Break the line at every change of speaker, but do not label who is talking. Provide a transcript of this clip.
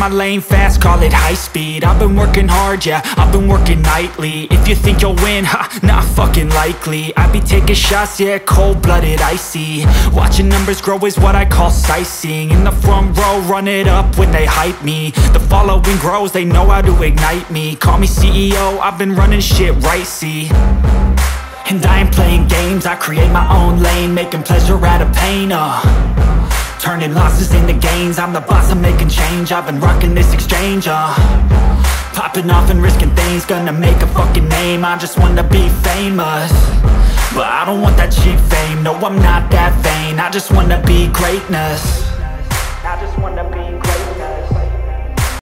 my lane fast, call it high speed. I've been working hard, yeah, I've been working nightly. If you think you'll win, ha, not fucking likely. I be taking shots, yeah, cold-blooded, icy. Watching numbers grow is what I call sightseeing. In the front row, run it up when they hype me. The following grows, they know how to ignite me. Call me CEO, I've been running shit right, see. And I ain't playing games, I create my own lane, making pleasure out of pain, turning losses into gains. I'm the boss, I'm making change. I've been rocking this exchange, popping off and risking things. Gonna make a fucking name, I just wanna be famous. But I don't want that cheap fame, no I'm not that vain. I just wanna be greatness.